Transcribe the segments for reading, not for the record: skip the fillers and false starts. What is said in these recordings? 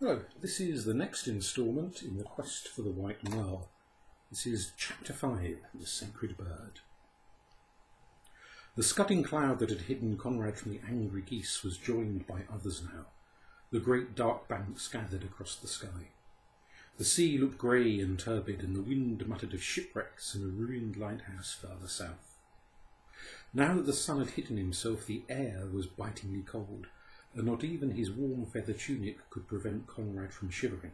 Hello, this is the next instalment in the quest for the White Merle. This is Chapter 5, The Sacred Bird. The scudding cloud that had hidden Conrad from the angry geese was joined by others now. The great dark banks gathered across the sky. The sea looked grey and turbid, and the wind muttered of shipwrecks and a ruined lighthouse farther south. Now that the sun had hidden himself, the air was bitingly cold, and not even his warm feather tunic could prevent Conrad from shivering.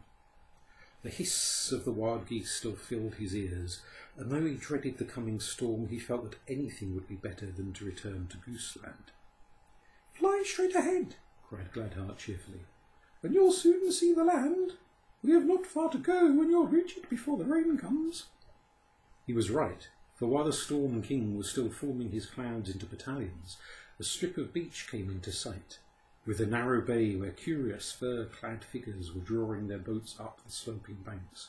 The hiss of the wild geese still filled his ears, and though he dreaded the coming storm, he felt that anything would be better than to return to Gooseland. "Fly straight ahead," cried Gladheart cheerfully, "and you'll soon see the land. We have not far to go, and you'll reach it before the rain comes." He was right, for while the Storm King was still forming his clouds into battalions, a strip of beach came into sight, with a narrow bay where curious fur-clad figures were drawing their boats up the sloping banks.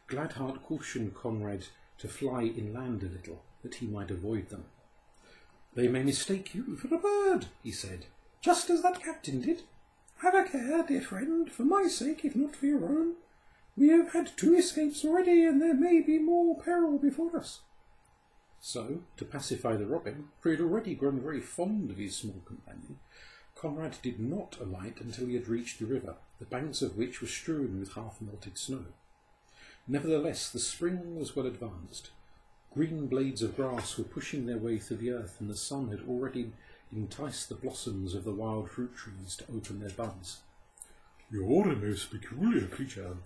Gladheart cautioned Conrad to fly inland a little, that he might avoid them. "They may mistake you for a bird," he said, "just as that captain did. Have a care, dear friend, for my sake, if not for your own. We have had 2 escapes already, and there may be more peril before us." So, to pacify the robin, for he had already grown very fond of his small companion, Conrad did not alight until he had reached the river, the banks of which were strewn with half-melted snow. Nevertheless, the spring was well advanced. Green blades of grass were pushing their way through the earth, and the sun had already enticed the blossoms of the wild fruit trees to open their buds. "You're a most peculiar creature."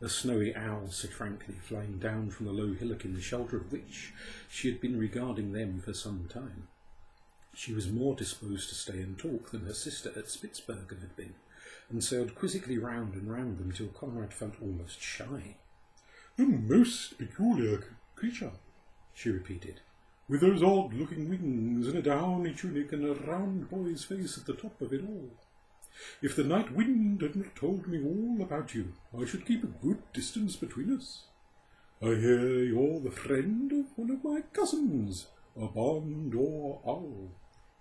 A snowy owl said frankly, flying down from the low hillock in the shelter of which she had been regarding them for some time. She was more disposed to stay and talk than her sister at Spitzbergen had been, and sailed quizzically round and round them till Conrad felt almost shy. "A most peculiar creature," she repeated. "with those odd-looking wings and a downy tunic and a round boy's face at the top of it all. If the night wind had not told me all about you, I should keep a good distance between us. I hear you're the friend of one of my cousins, a barn-door owl.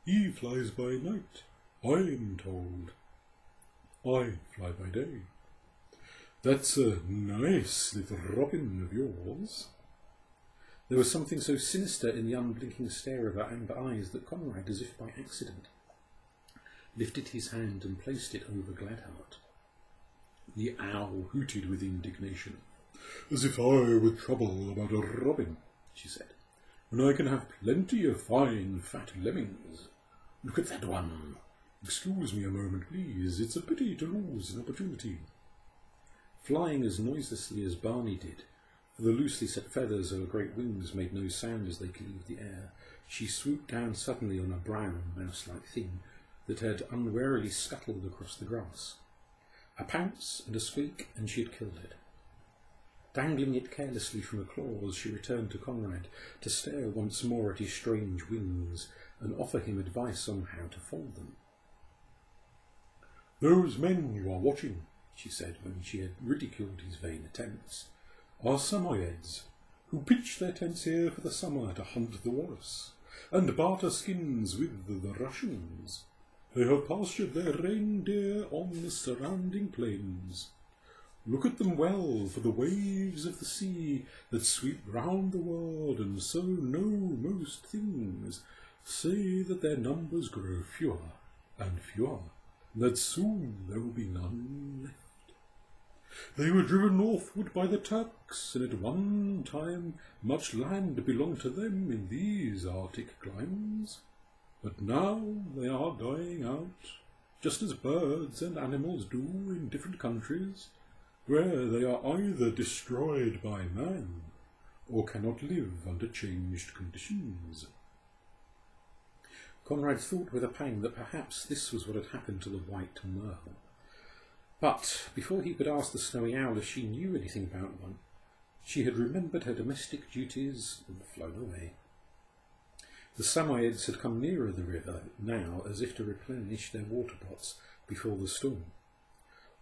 He flies by night, I'm told. I fly by day. That's a nice little robin of yours." There was something so sinister in the unblinking stare of her amber eyes that Conrad, as if by accident, lifted his hand and placed it over Gladheart. The owl hooted with indignation. "As if I were trouble about a robin," she said, "when I can have plenty of fine fat lemmings. Look at that one. Excuse me a moment, please. It's a pity to lose an opportunity." Flying as noiselessly as Barney did, for the loosely set feathers of her great wings made no sound as they cleaved the air, she swooped down suddenly on a brown, mouse-like thing that had unwarily scuttled across the grass. A pounce and a squeak, and she had killed it. Dangling it carelessly from her claws, she returned to Conrad to stare once more at his strange wings and offer him advice on how to fold them. "Those men you are watching," she said when she had ridiculed his vain attempts, "are Samoyeds, who pitch their tents here for the summer to hunt the walrus, and barter skins with the Russians. They have pastured their reindeer on the surrounding plains. Look at them well, for the waves of the sea that sweep round the world and so know most things say that their numbers grow fewer and fewer, and that soon there will be none left. They were driven northward by the Turks, and at one time much land belonged to them in these Arctic climes. But now they are dying out, just as birds and animals do in different countries, where they are either destroyed by man or cannot live under changed conditions." Conrad thought with a pang that perhaps this was what had happened to the White Merle. But before he could ask the snowy owl if she knew anything about one, she had remembered her domestic duties and flown away. The Samoyeds had come nearer the river now, as if to replenish their water pots before the storm.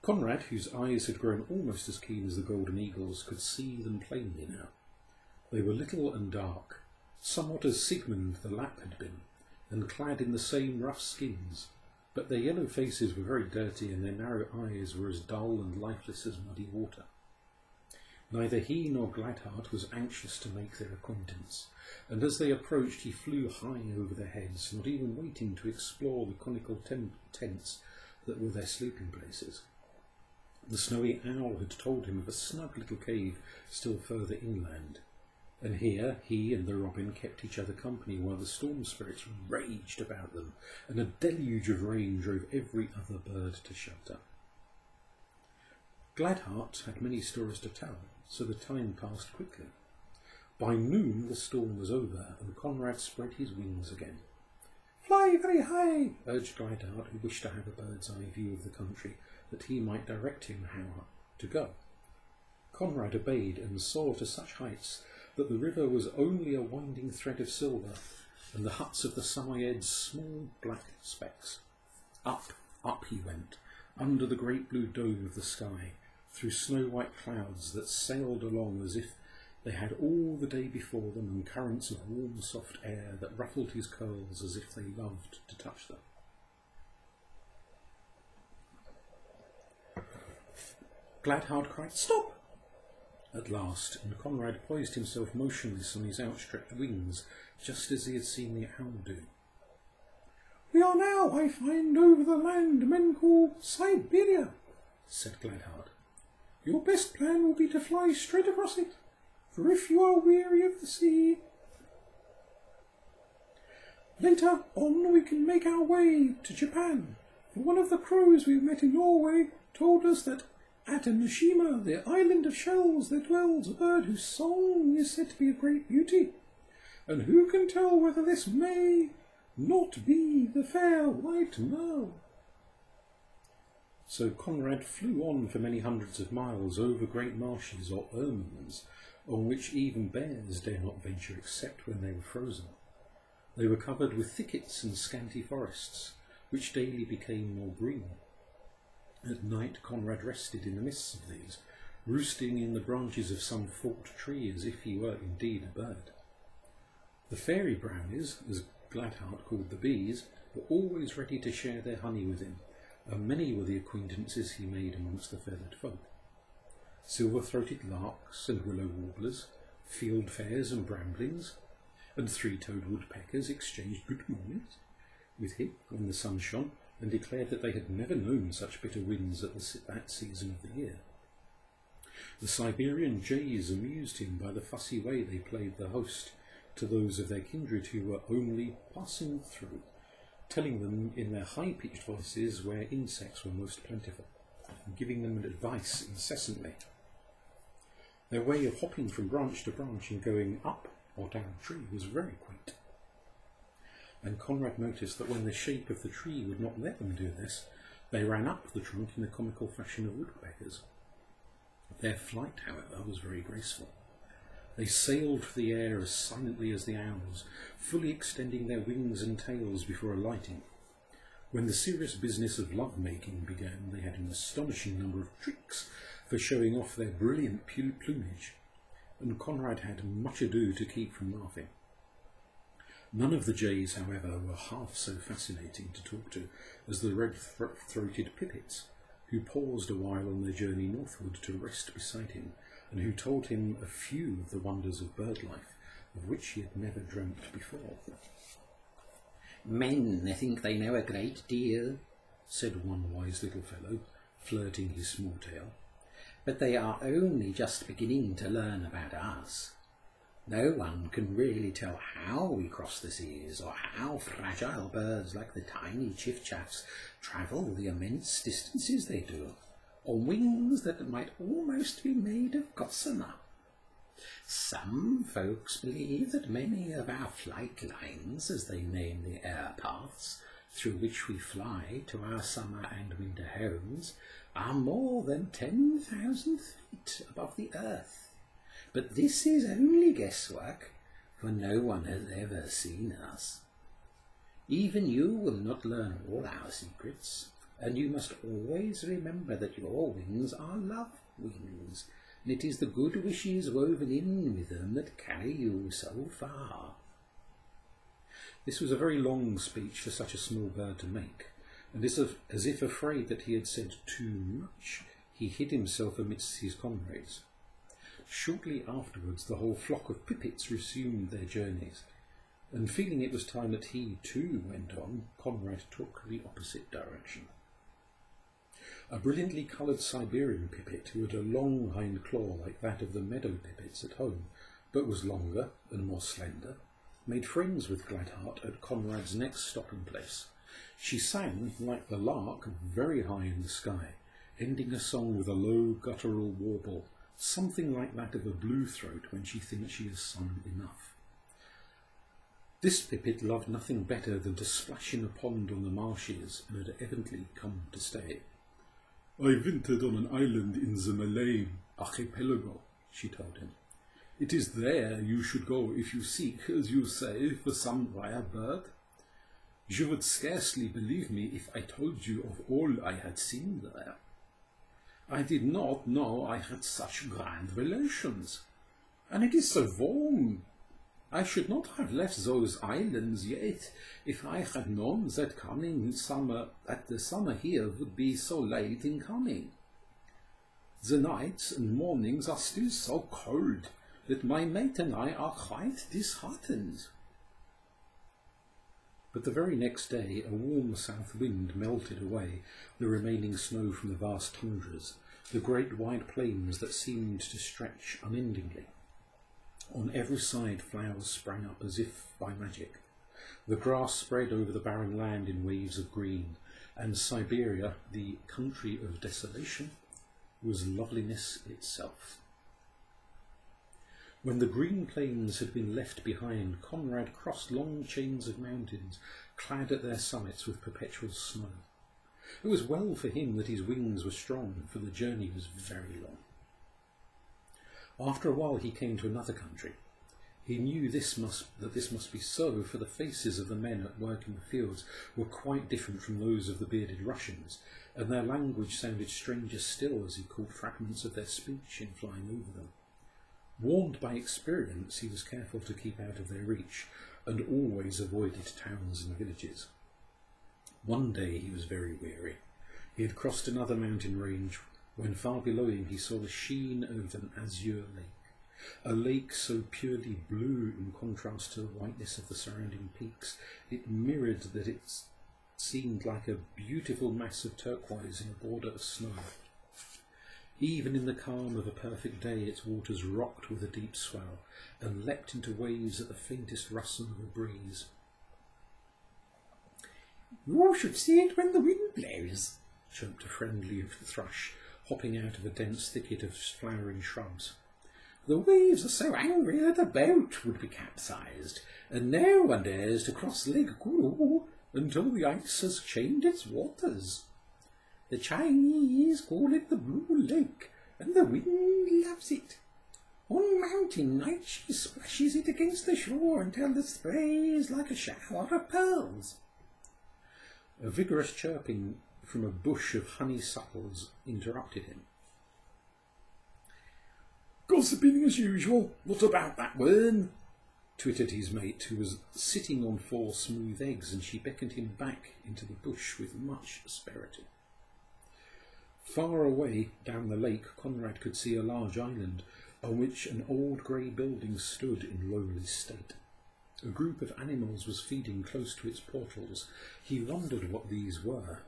Conrad, whose eyes had grown almost as keen as the golden eagle's, could see them plainly now. They were little and dark, somewhat as Sigmund the Lapp had been, and clad in the same rough skins, but their yellow faces were very dirty and their narrow eyes were as dull and lifeless as muddy water. Neither he nor Gladheart was anxious to make their acquaintance, and as they approached he flew high over their heads, not even waiting to explore the conical tents that were their sleeping places. The snowy owl had told him of a snug little cave still further inland, and here he and the robin kept each other company while the storm spirits raged about them, and a deluge of rain drove every other bird to shelter. Gladheart had many stories to tell, so the time passed quickly. By noon the storm was over, and Conrad spread his wings again. "Fly very high," urged Gladheart, who wished to have a bird's-eye view of the country, that he might direct him how to go. Conrad obeyed and soared to such heights that the river was only a winding thread of silver, and the huts of the Samoyeds small black specks. Up, up he went, under the great blue dome of the sky, through snow-white clouds that sailed along as if they had all the day before them, and currents of warm, soft air that ruffled his curls as if they loved to touch them. Gladheart cried, "Stop!" at last, and Conrad poised himself motionless on his outstretched wings, just as he had seen the owl do. "We are now, I find, over the land men call Siberia," said Gladheart. "Your best plan will be to fly straight across it, for if you are weary of the sea, later on we can make our way to Japan, for one of the crows we met in Norway told us that at Nishima, the island of shells, there dwells a bird whose song is said to be of great beauty, and who can tell whether this may not be the fair White Merle?" So Conrad flew on for many hundreds of miles over great marshes or ermines, on which even bears dare not venture except when they were frozen. They were covered with thickets and scanty forests, which daily became more green. At night Conrad rested in the midst of these, roosting in the branches of some forked tree as if he were indeed a bird. The fairy brownies, as Gladheart called the bees, were always ready to share their honey with him, and many were the acquaintances he made amongst the feathered folk. Silver-throated larks and willow warblers, fieldfares and bramblings, and three-toed woodpeckers exchanged good mornings with him when the sun shone, and declared that they had never known such bitter winds at that season of the year. The Siberian jays amused him by the fussy way they played the host to those of their kindred who were only passing through, telling them in their high-pitched voices where insects were most plentiful, and giving them advice incessantly. Their way of hopping from branch to branch and going up or down a tree was very quaint. And Conrad noticed that when the shape of the tree would not let them do this, they ran up the trunk in the comical fashion of woodpeckers. Their flight, however, was very graceful. They sailed through the air as silently as the owls, fully extending their wings and tails before alighting. When the serious business of love-making began, they had an astonishing number of tricks for showing off their brilliant plumage, and Conrad had much ado to keep from laughing. None of the jays, however, were half so fascinating to talk to as the red-throated pipits, who paused a while on their journey northward to rest beside him, and who told him a few of the wonders of bird life, of which he had never dreamt before. "Men think they know a great deal," said one wise little fellow, flirting his small tail, "but they are only just beginning to learn about us. No one can really tell how we cross the seas, or how fragile birds like the tiny chiffchaffs travel the immense distances they do, on wings that might almost be made of gossamer. Some folks believe that many of our flight lines, as they name the air paths through which we fly to our summer and winter homes, are more than 10,000 feet above the earth. But this is only guesswork, for no one has ever seen us. Even you will not learn all our secrets, and you must always remember that your wings are love wings, and it is the good wishes woven in with them that carry you so far." This was a very long speech for such a small bird to make, and as if afraid that he had said too much, he hid himself amidst his comrades. Shortly afterwards the whole flock of pipits resumed their journeys, and feeling it was time that he too went on, Conrad took the opposite direction. A brilliantly coloured Siberian pipit, who had a long hind claw like that of the meadow pipits at home, but was longer and more slender, made friends with Gladheart at Conrad's next stopping place. She sang, like the lark, very high in the sky, ending a song with a low guttural warble, something like that of a blue throat when she thinks she has sung enough. This pipit loved nothing better than to splash in a pond on the marshes, and had evidently come to stay. "I wintered on an island in the Malay archipelago," she told him. "It is there you should go if you seek, as you say, for some rare bird. You would scarcely believe me if I told you of all I had seen there. I did not know I had such grand relations, and it is so warm. I should not have left those islands yet if I had known that the summer here would be so late in coming. The nights and mornings are still so cold that my mate and I are quite disheartened." But the very next day a warm south wind melted away the remaining snow from the vast tundras, the great wide plains that seemed to stretch unendingly. On every side flowers sprang up as if by magic. The grass spread over the barren land in waves of green, and Siberia, the country of desolation, was loveliness itself. When the green plains had been left behind, Conrad crossed long chains of mountains, clad at their summits with perpetual snow. It was well for him that his wings were strong, for the journey was very long. After a while he came to another country. He knew that this must be so, for the faces of the men at work in the fields were quite different from those of the bearded Russians, and their language sounded stranger still as he caught fragments of their speech in flying over them. Warned by experience, he was careful to keep out of their reach, and always avoided towns and villages. One day he was very weary. He had crossed another mountain range, when far below him he saw the sheen of an azure lake, a lake so purely blue in contrast to the whiteness of the surrounding peaks. It mirrored that it seemed like a beautiful mass of turquoise in a border of snow. Even in the calm of a perfect day its waters rocked with a deep swell, and leapt into waves at the faintest rustle of a breeze. "You should see it when the wind blows," chirped a friendly thrush, hopping out of a dense thicket of flowering shrubs. "The waves are so angry that a boat would be capsized, and no one dares to cross Lake Guru until the ice has chained its waters. The Chinese call it the Blue Lake, and the wind loves it. On mountain nights she splashes it against the shore until the spray is like a shower of pearls." A vigorous chirping from a bush of honeysuckles interrupted him. "Gossiping as usual. What about that one?" twittered his mate, who was sitting on 4 smooth eggs, and she beckoned him back into the bush with much asperity. Far away down the lake, Conrad could see a large island on which an old grey building stood in lonely state. A group of animals was feeding close to its portals. He wondered what these were.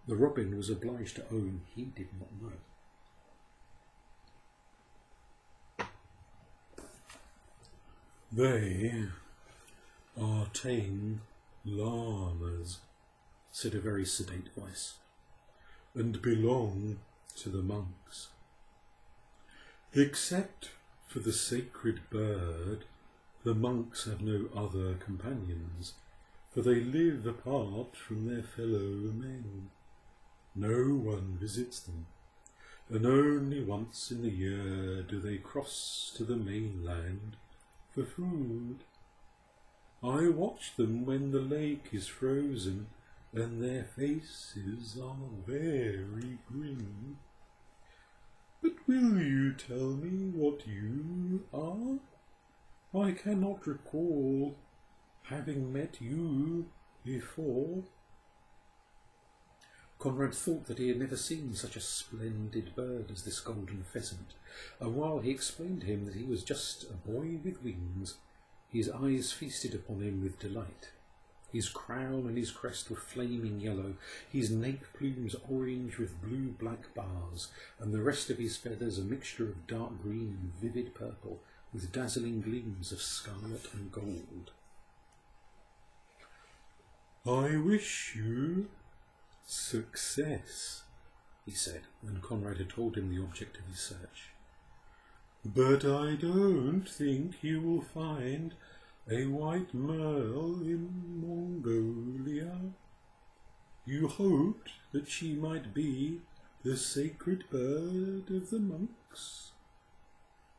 The robin was obliged to own he did not know. "They are tame llamas," said a very sedate voice, "and belong to the monks. Except for the sacred bird, the monks have no other companions, for they live apart from their fellow men. No one visits them, and only once in the year do they cross to the mainland for food. I watch them when the lake is frozen, and their faces are very grim. But will you tell me what you are? I cannot recall having met you before." Conrad thought that he had never seen such a splendid bird as this golden pheasant, and while he explained to him that he was just a boy with wings, his eyes feasted upon him with delight. His crown and his crest were flaming yellow, his nape plumes orange with blue-black bars, and the rest of his feathers a mixture of dark green and vivid purple, with dazzling gleams of scarlet and gold. "I wish you success," he said, when Conrad had told him the object of his search. "But I don't think you will find a white merle in Mongolia. You hoped that she might be the sacred bird of the monks.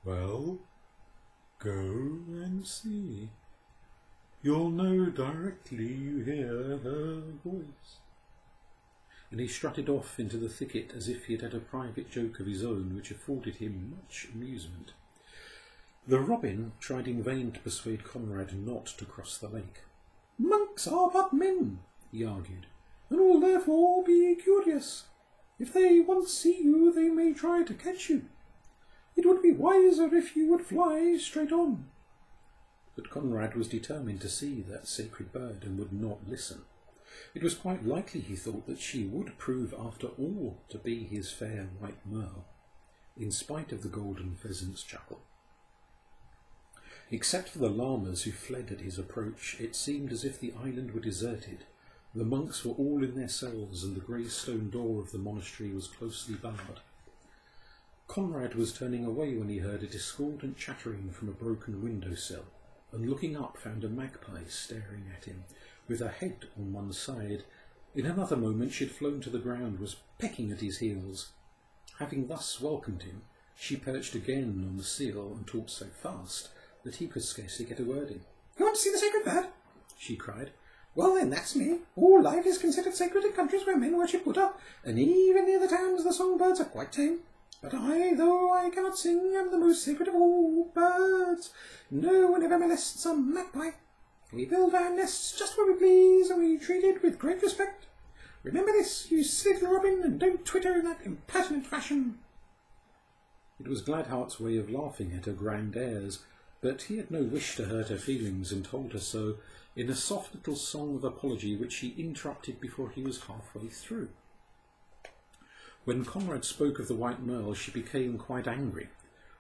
Well, go and see. You'll know directly you hear her voice." And he strutted off into the thicket as if he had had a private joke of his own which afforded him much amusement. The robin tried in vain to persuade Conrad not to cross the lake. "Monks are but men," he argued, "and will therefore be curious. If they once see you, they may try to catch you. It would be wiser if you would fly straight on." But Conrad was determined to see that sacred bird and would not listen. It was quite likely, he thought, that she would prove after all to be his fair White Merle, in spite of the golden pheasant's chuckle. Except for the Llamas who fled at his approach, it seemed as if the island were deserted. The monks were all in their cells, and the grey stone door of the monastery was closely barred. Conrad was turning away when he heard a discordant chattering from a broken window-sill, and looking up found a magpie staring at him, with her head on one side. In another moment she had flown to the ground and was pecking at his heels. Having thus welcomed him, she perched again on the sill and talked so fast that he could scarcely get a word in. "You want to see the sacred bird?" she cried. "Well then, that's me. All life is considered sacred in countries where men worship Buddha, and even near the towns the songbirds are quite tame. But I, though I cannot sing, am the most sacred of all birds. No one ever molests a magpie. We build our nests just where we please, and we treat it with great respect. Remember this, you silly little robin, and don't twitter in that impertinent fashion." It was Gladheart's way of laughing at her grand airs, but he had no wish to hurt her feelings and told her so in a soft little song of apology which she interrupted before he was halfway through. When Conrad spoke of the White Merle, she became quite angry,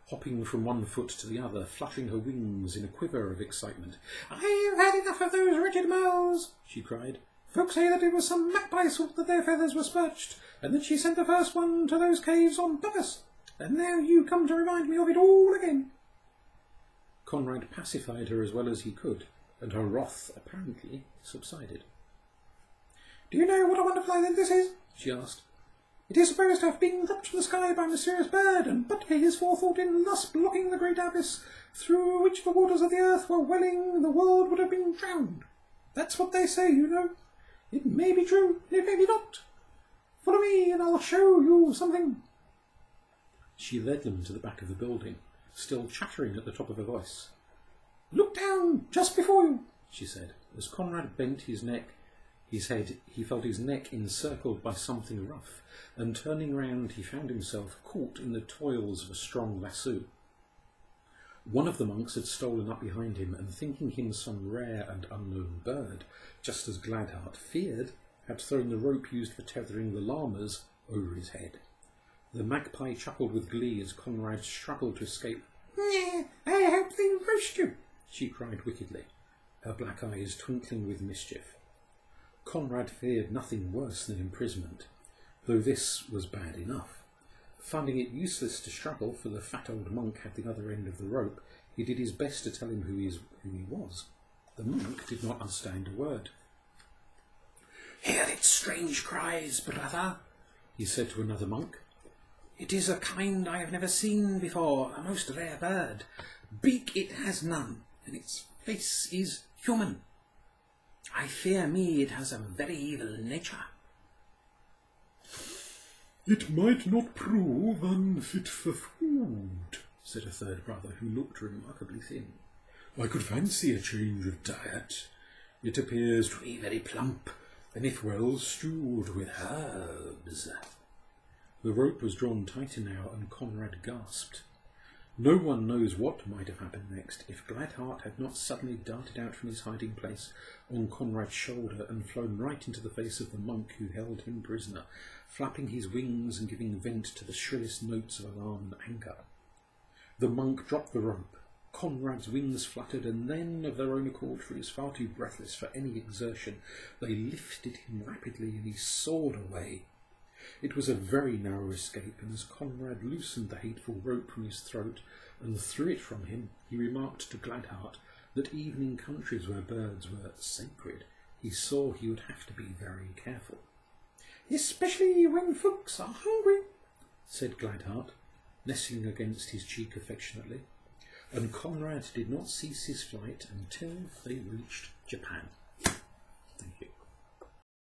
hopping from one foot to the other, fluttering her wings in a quiver of excitement. "I've had enough of those wretched merles," she cried. "Folk say that it was some magpie sort that their feathers were smirched, and that she sent the first one to those caves on purpose. And now you come to remind me of it all again." Conrad pacified her as well as he could, and her wrath apparently subsided. "Do you know what a wonderful island this is?" she asked. "It is supposed to have been dropped from the sky by a mysterious bird, and but for his forethought in thus blocking the great abyss through which the waters of the earth were welling, the world would have been drowned. That's what they say, you know. It may be true, and it may be not. Follow me, and I'll show you something." She led them to the back of the building, still chattering at the top of her voice. "Look down, just before you," she said. As Conrad bent his head, he felt his neck encircled by something rough, and turning round he found himself caught in the toils of a strong lasso. One of the monks had stolen up behind him, and thinking him some rare and unknown bird, just as Gladheart feared, had thrown the rope used for tethering the llamas over his head. The magpie chuckled with glee as Conrad struggled to escape. "I hope they roast you," she cried wickedly, her black eyes twinkling with mischief. Conrad feared nothing worse than imprisonment, though this was bad enough. Finding it useless to struggle, for the fat old monk had the other end of the rope, he did his best to tell him who he was. The monk did not understand a word. "Hear its strange cries, brother," he said to another monk. "It is a kind I have never seen before, a most rare bird. Beak it has none, and its face is human. I fear me it has a very evil nature." "It might not prove unfit for food," said a third brother, who looked remarkably thin. "I could fancy a change of diet. It appears to be very plump, and if well stewed with herbs. The rope was drawn tighter now, and Conrad gasped. No one knows what might have happened next if Gladheart had not suddenly darted out from his hiding place on Conrad's shoulder and flown right into the face of the monk who held him prisoner, flapping his wings and giving vent to the shrillest notes of alarm and anger. The monk dropped the rope. Conrad's wings fluttered, and then, of their own accord, for he was far too breathless for any exertion, they lifted him rapidly and he soared away. It was a very narrow escape, and as Conrad loosened the hateful rope from his throat and threw it from him, he remarked to Gladheart that even in countries where birds were sacred, he saw he would have to be very careful. "Especially when folks are hungry," said Gladheart, nestling against his cheek affectionately, and Conrad did not cease his flight until they reached Japan. Thank you.